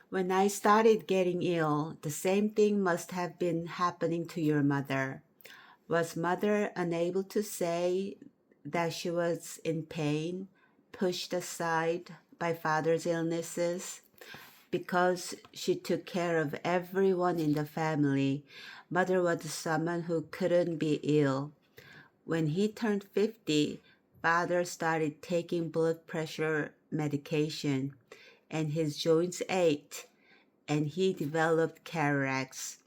When I started getting ill, the same thing must have been happening to your mother. Was mother unable to say that she was in pain, pushed aside by father's illnesses? Because she took care of everyone in the family, mother was someone who couldn't be ill. When he turned 50, father started taking blood pressure medication, and his joints ached, and he developed cataracts.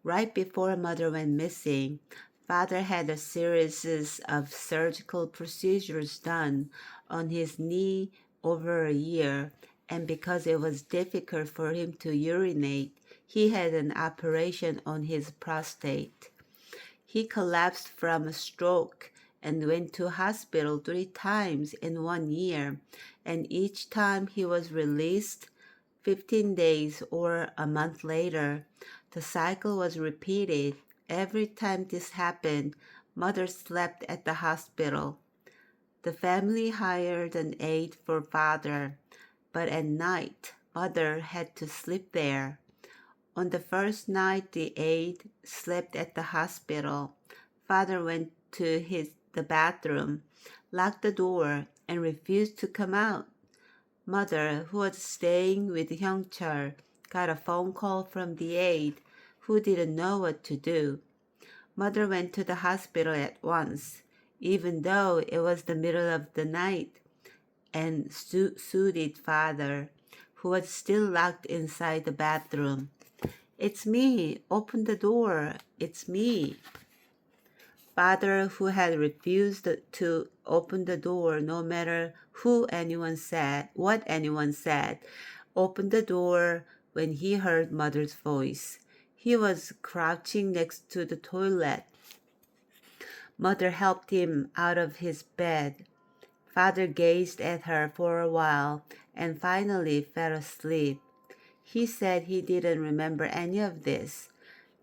Right before mother went missing, father had a series of surgical procedures done on his knee over a year, and because it was difficult for him to urinate, he had an operation on his prostate. He collapsed from a stroke and went to hospital 3 times in 1 year, and each time he was released 15 days or a month later. The cycle was repeated. Every time this happened, mother slept at the hospital. The family hired an aide for father, but at night, mother had to sleep there. On the first night the aide slept at the hospital, father went to the bathroom, locked the door, and refused to come out. Mother, who was staying with Hyungchul, got a phone call from the aide, who didn't know what to do. Mother went to the hospital at once, even though it was the middle of the night, and soothed father, who was still locked inside the bathroom. It's me. Open the door. It's me. Father, who had refused to open the door no matter what anyone said, opened the door when he heard mother's voice. He was crouching next to the toilet. Mother helped him out of his bed. Father gazed at her for a while and finally fell asleep. He said he didn't remember any of this.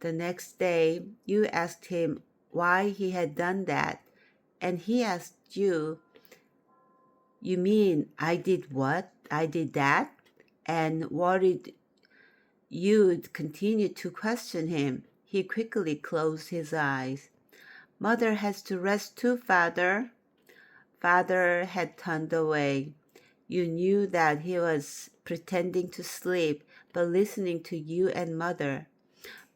The next day, you asked him why he had done that, and he asked you, "You mean I did what? I did that?" And worried you'd continue to question him. He quickly closed his eyes. "Mother has to rest too, father." Father had turned away. You knew that he was pretending to sleep, but listening to you and mother.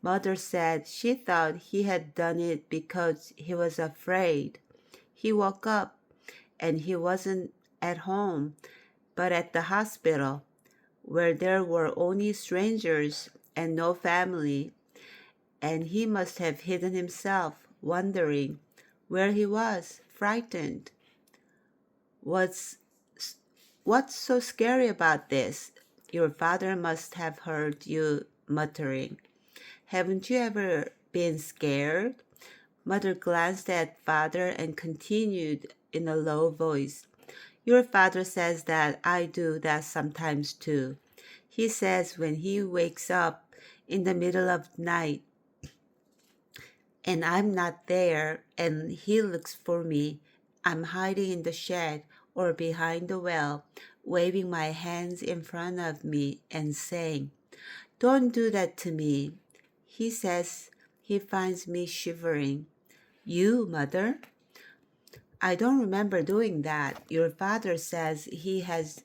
Mother said she thought he had done it because he was afraid. He woke up and he wasn't at home, but at the hospital, where there were only strangers and no family, and he must have hidden himself, wondering where he was, frightened. What's what's so scary about this? Your father must have heard you muttering. Haven't you ever been scared? Mother glanced at father and continued in a low voice. Your father says that I do that sometimes too. He says when he wakes up in the middle of the night and I'm not there and he looks for me, I'm hiding in the shed or behind the well, waving my hands in front of me and saying, "Don't do that to me." He says he finds me shivering. You, mother? I don't remember doing that. Your father says he has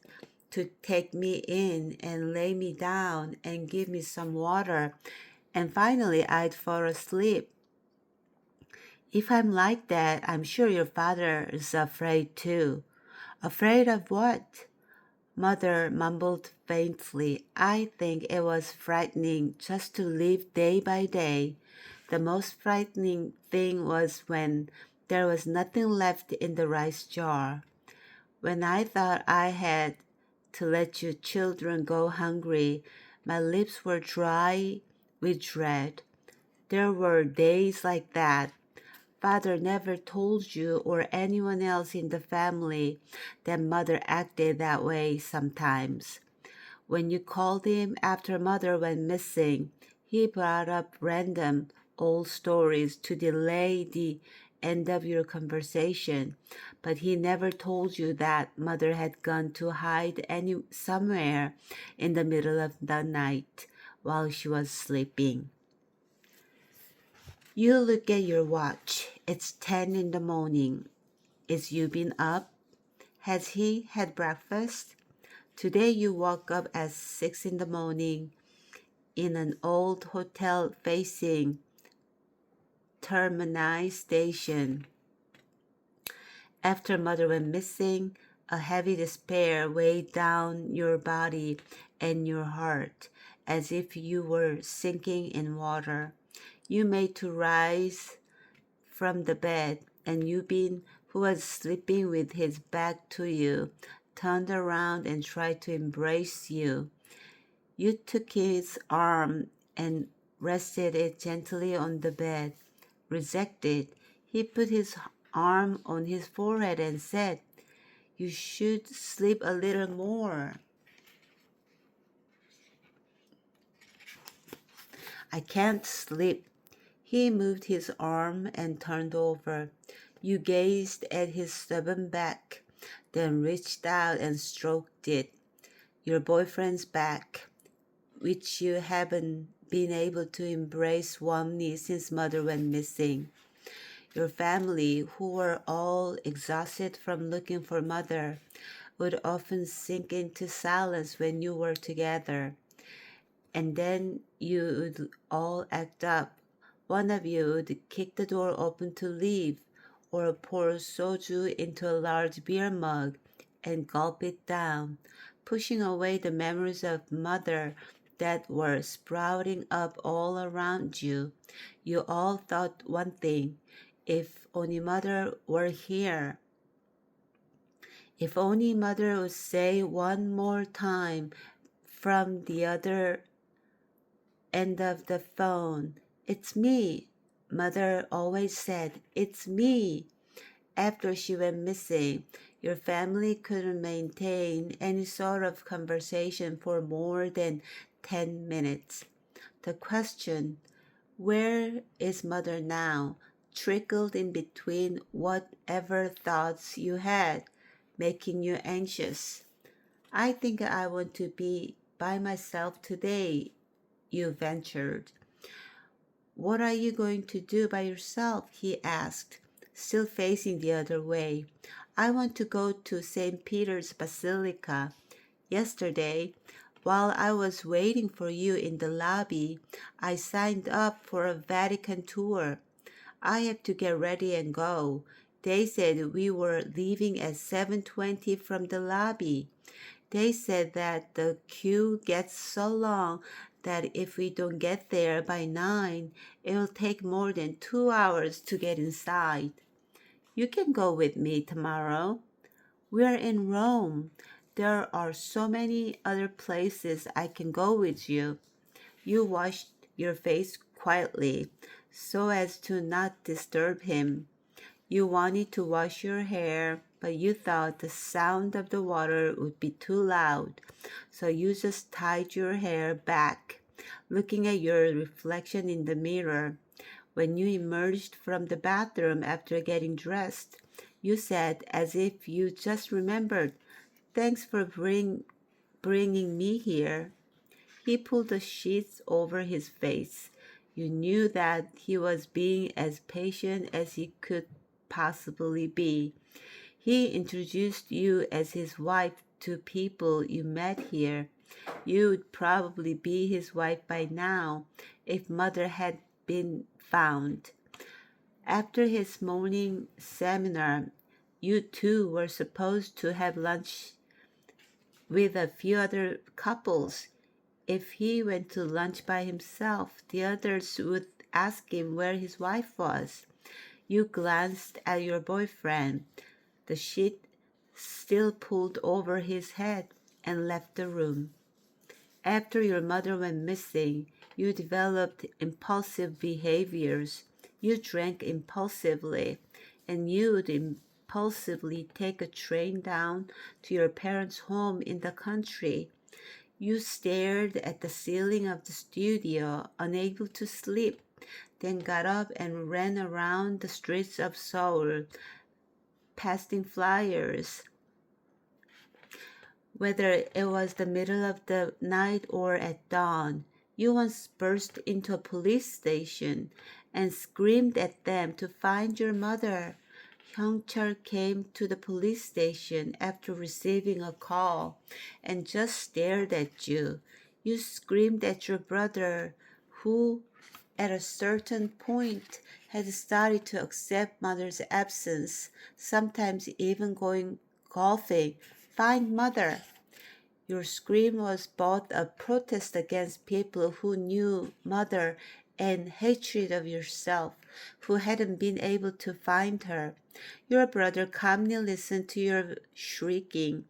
to take me in and lay me down and give me some water, and finally I'd fall asleep. If I'm like that, I'm sure your father is afraid too. Afraid of what? Mother mumbled faintly. I think it was frightening just to live day by day. The most frightening thing was when there was nothing left in the rice jar. When I thought I had to let you children go hungry, my lips were dry with dread. There were days like that. Father never told you or anyone else in the family that mother acted that way sometimes. When you called him after mother went missing, he brought up random old stories to delay the end of your conversation, but he never told you that mother had gone to hide somewhere in the middle of the night while she was sleeping. You look at your watch. It's 10 in the morning. Is you been up? Has he had breakfast? Today you woke up at 6 in the morning in an old hotel facing Termini Station. After mother went missing, a heavy despair weighed down your body and your heart as if you were sinking in water. You made to rise from the bed, and Yubin, who was sleeping with his back to you, turned around and tried to embrace you. You took his arm and rested it gently on the bed. Rejected, he put his arm on his forehead and said, "You should sleep a little more." "I can't sleep." He moved his arm and turned over. You gazed at his stubborn back, then reached out and stroked it. Your boyfriend's back, which you haven't been able to embrace warmly since mother went missing. Your family, who were all exhausted from looking for mother, would often sink into silence when you were together. And then you would all act up. One of you would kick the door open to leave, or pour soju into a large beer mug and gulp it down, pushing away the memories of mother that were sprouting up all around you. You all thought one thing: if only mother were here. If only mother would say one more time from the other end of the phone, "It's me." Mother always said, "It's me." After she went missing, your family couldn't maintain any sort of conversation for more than 10 minutes. The question, "Where is mother now?" trickled in between whatever thoughts you had, making you anxious. "I think I want to be by myself today," you ventured. "What are you going to do by yourself?" he asked, still facing the other way. "I want to go to St. Peter's Basilica. Yesterday, while I was waiting for you in the lobby, I signed up for a Vatican tour. I have to get ready and go. They said we were leaving at 7:20 from the lobby. They said that the queue gets so long that if we don't get there by 9, it will take more than 2 hours to get inside. You can go with me tomorrow. We're in Rome. There are so many other places I can go with you." You washed your face quietly so as to not disturb him. You wanted to wash your hair, but you thought the sound of the water would be too loud, so you just tied your hair back, looking at your reflection in the mirror. When you emerged from the bathroom after getting dressed, you said, as if you just remembered, "Thanks for bringing me here." He pulled the sheets over his face. You knew that he was being as patient as he could possibly be. He introduced you as his wife to people you met here. You would probably be his wife by now if mother had been found. After his morning seminar, you two were supposed to have lunch with a few other couples. If he went to lunch by himself, the others would ask him where his wife was. You glanced at your boyfriend, the sheet still pulled over his head, and left the room. After your mother went missing, you developed impulsive behaviors. You drank impulsively, and you would impulsively take a train down to your parents' home in the country. You stared at the ceiling of the studio, unable to sleep, then got up and ran around the streets of Seoul, passing flyers. Whether it was the middle of the night or at dawn, you once burst into a police station and screamed at them to find your mother. Hyungchul came to the police station after receiving a call and just stared at you. You screamed at your brother, who at a certain point had started to accept mother's absence, sometimes even going golfing. Find mother. Your scream was both a protest against people who knew mother and hatred of yourself, who hadn't been able to find her. Your brother calmly listened to your shrieking.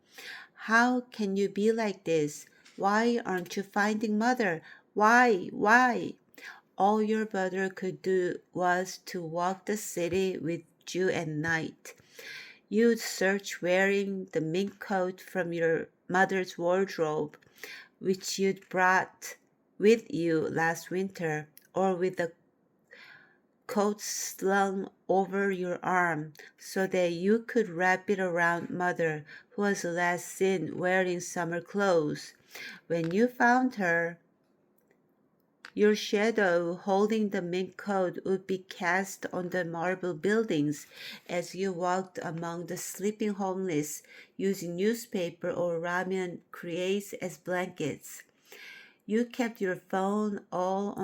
How can you be like this? Why aren't you finding mother? Why? Why? All your brother could do was to walk the city with you at night. You'd search wearing the mink coat from your mother's wardrobe, which you'd brought with you last winter, or with the coat slung over your arm so that you could wrap it around mother, who was last seen wearing summer clothes. When you found her, your shadow holding the mink coat would be cast on the marble buildings as you walked among the sleeping homeless, using newspaper or ramen crates as blankets. You kept your phone on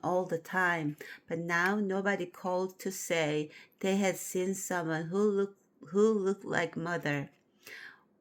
all the time, but now nobody called to say they had seen someone who looked like mother.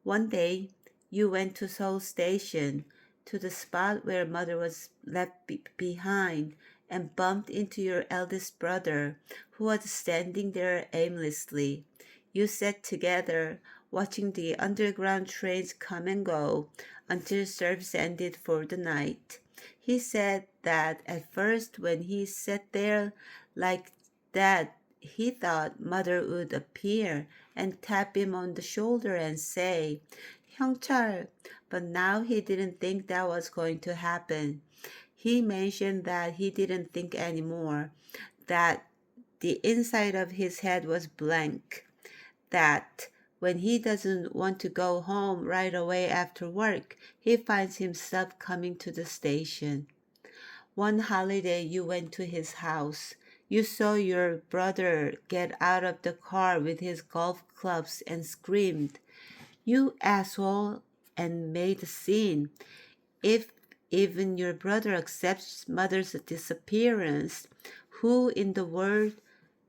One day, you went to Seoul Station, to the spot where mother was left behind, and bumped into your eldest brother, who was standing there aimlessly. You sat together, watching the underground trains come and go until service ended for the night. He said that at first, when he sat there like that, he thought mother would appear and tap him on the shoulder and say, "형철," but now he didn't think that was going to happen. He mentioned that he didn't think anymore, that the inside of his head was blank, that when he doesn't want to go home right away after work, he finds himself coming to the station. One holiday you went to his house. You saw your brother get out of the car with his golf clubs and screamed, "You asshole," and made a scene. If even your brother accepts mother's disappearance, who in the world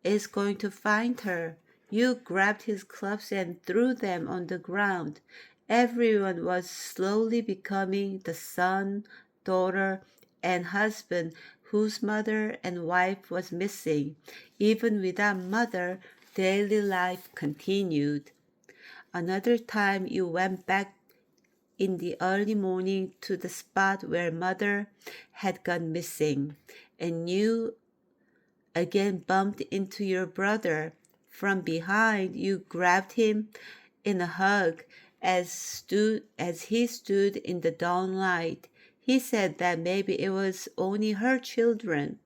is going to find her? You grabbed his clubs and threw them on the ground. Everyone was slowly becoming the son, daughter, and husband whose mother and wife was missing. Even without mother, daily life continued. Another time you went back in the early morning to the spot where mother had gone missing, and you again bumped into your brother. From behind, you grabbed him in a hug as he stood in the dawn light. He said that maybe it was only her children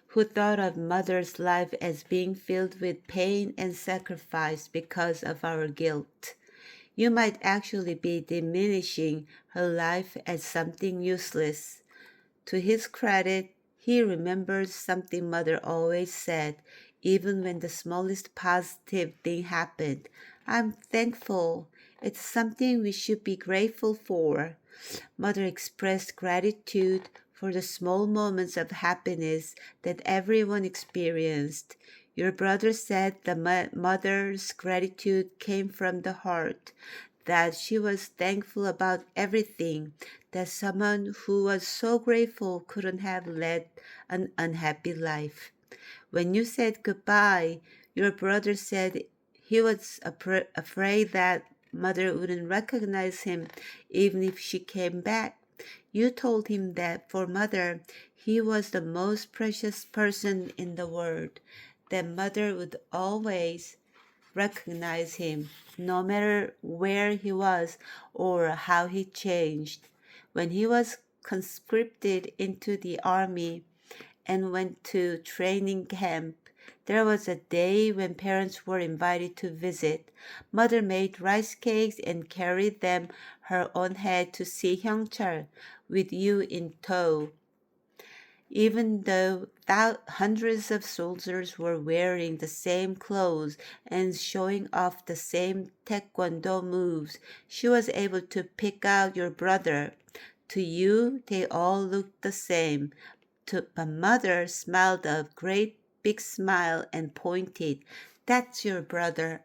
who thought of mother's life as being filled with pain and sacrifice because of our guilt. You might actually be diminishing her life as something useless. To his credit, he remembered something mother always said, even when the smallest positive thing happened. "I'm thankful. It's something we should be grateful for." Mother expressed gratitude for the small moments of happiness that everyone experienced. Your brother said the mother's gratitude came from the heart, that she was thankful about everything, that someone who was so grateful couldn't have led an unhappy life. When you said goodbye, your brother said he was afraid that mother wouldn't recognize him even if she came back. You told him that for mother, he was the most precious person in the world, that mother would always recognize him, no matter where he was or how he changed. When he was conscripted into the army and went to training camp. There was a day when parents were invited to visit. Mother made rice cakes and carried them her own head to see Hyungchul, with you in tow. Even though hundreds of soldiers were wearing the same clothes and showing off the same taekwondo moves, she was able to pick out your brother. To you, they all looked the same. But Mother smiled a great big smile and pointed. That's your brother.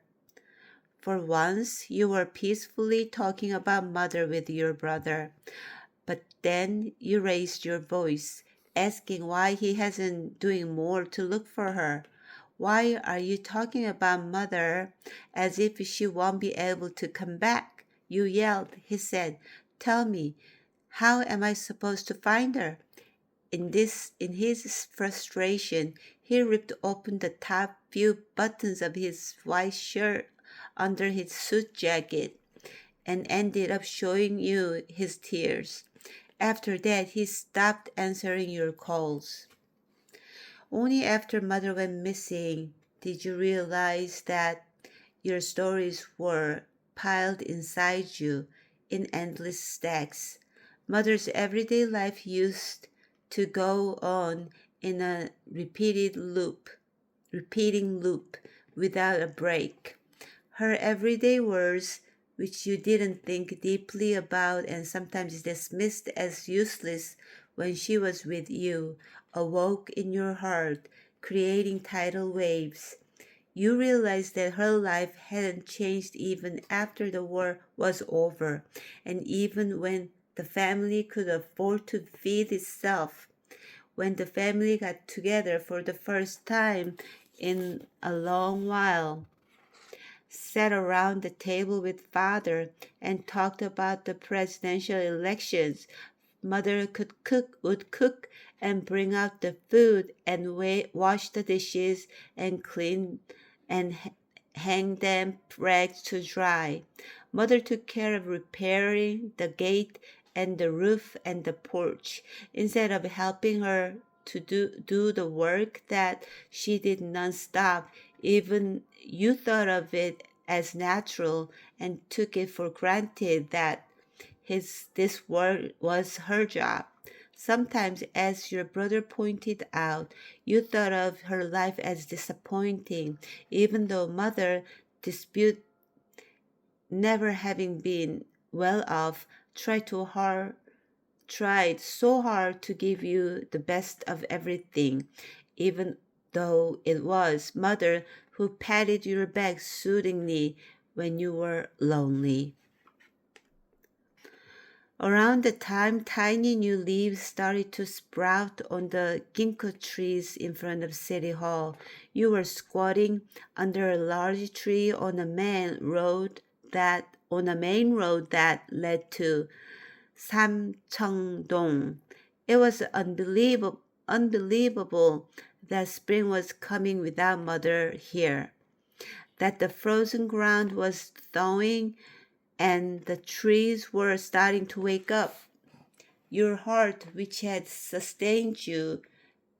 For once, you were peacefully talking about Mother with your brother. But then you raised your voice, asking why he hasn't doing more to look for her. Why are you talking about Mother as if she won't be able to come back? You yelled. He said, tell me, how am I supposed to find her? In his frustration, he ripped open the top few buttons of his white shirt under his suit jacket and ended up showing you his tears. After that, he stopped answering your calls. Only after Mother went missing did you realize that your stories were piled inside you in endless stacks. Mother's everyday life used to go on in a repeating loop without a break. Her everyday words, which you didn't think deeply about and sometimes dismissed as useless when she was with you, awoke in your heart, creating tidal waves. You realized that her life hadn't changed even after the war was over, and even when the family could afford to feed itself. When the family got together for the first time in a long while, sat around the table with father and talked about the presidential elections. Mother would cook and bring out the food and wash the dishes and clean and hang them rags to dry. Mother took care of repairing the gate and the roof and the porch instead of helping her to do the work that she did non-stop. Even you thought of it as natural and took it for granted that this work was her job. Sometimes, as your brother pointed out, you thought of her life as disappointing, even though Mother, dispute never having been well off, tried so hard to give you the best of everything, even though it was Mother who patted your back soothingly when you were lonely. Around the time tiny new leaves started to sprout on the ginkgo trees in front of City Hall, you were squatting under a large tree on a main road that led to Samcheongdong. It was unbelievable that spring was coming without Mother here, that the frozen ground was thawing and the trees were starting to wake up. Your heart, which had sustained you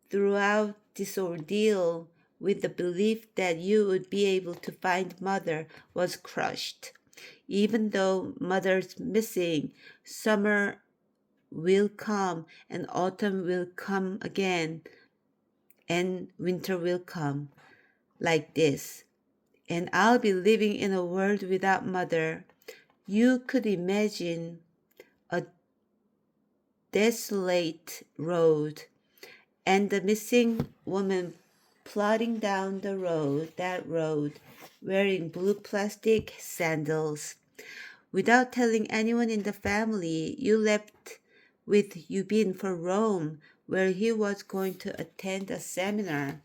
throughout this ordeal with the belief that you would be able to find Mother, was crushed. Even though Mother's missing, summer will come and autumn will come again and winter will come like this. And I'll be living in a world without Mother. You could imagine a desolate road and the missing woman plodding down that road, wearing blue plastic sandals. Without telling anyone in the family, you left with Yubin for Rome, where he was going to attend a seminar.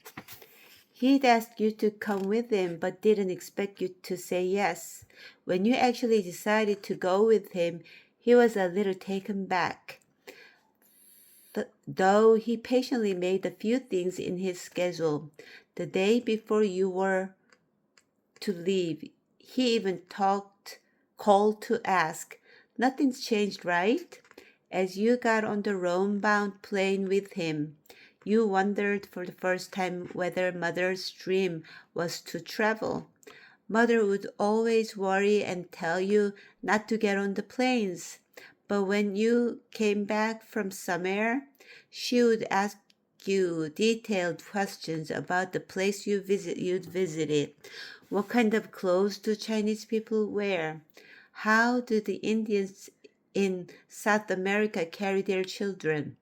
He'd asked you to come with him, but didn't expect you to say yes. When you actually decided to go with him, he was a little taken back. Though he patiently made a few things in his schedule. The day before you were to leave, he even called to ask, nothing's changed, right? As you got on the Rome-bound plane with him, you wondered for the first time whether Mother's dream was to travel. Mother would always worry and tell you not to get on the planes. But when you came back from somewhere, she would ask you detailed questions about the place you'd visited. What kind of clothes do Chinese people wear? How do the Indians in South America carry their children?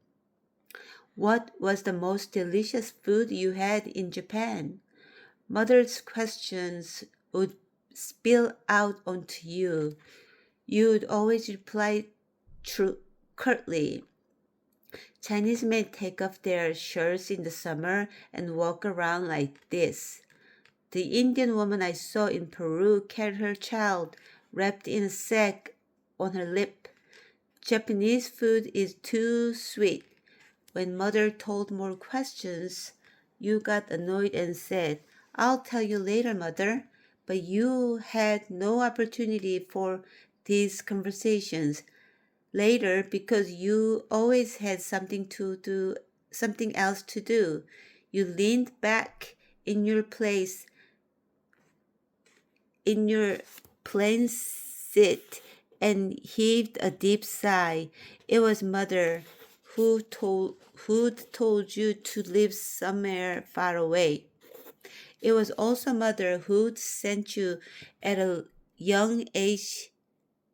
What was the most delicious food you had in Japan? Mother's questions would spill out onto you. You would always reply curtly. Chinese men take off their shirts in the summer and walk around like this. The Indian woman I saw in Peru carried her child wrapped in a sack on her lip. Japanese food is too sweet. When Mother told more questions, you got annoyed and said, I'll tell you later, Mother. But you had no opportunity for these conversations later because you always had something else to do. You leaned back in your plain seat and heaved a deep sigh. It was Mother who'd told you to live somewhere far away. It was also Mother who'd sent you at a young age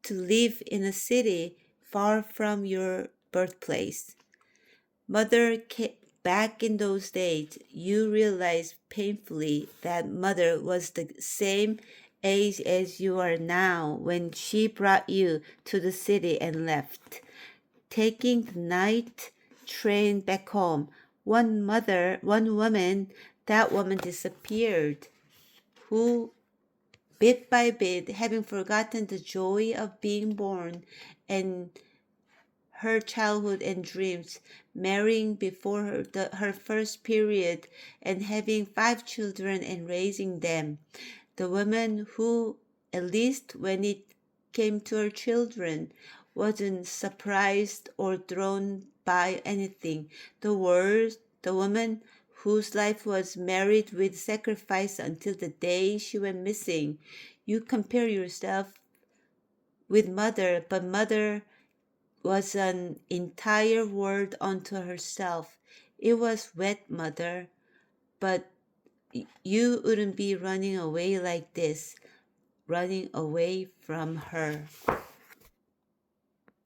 to live in a city far from your birthplace. Mother, back in those days, you realized painfully that Mother was the same age as you are now when she brought you to the city and left. Taking the night train back home, one woman, that woman disappeared, who bit by bit, having forgotten the joy of being born and her childhood and dreams, marrying before her first period and having 5 children and raising them. The woman who, at least when it came to her children, wasn't surprised or thrown by anything. The woman whose life was married with sacrifice until the day she went missing. You compare yourself with Mother, but Mother was an entire world unto herself. It was wet, Mother, but you wouldn't be running away like this, running away from her.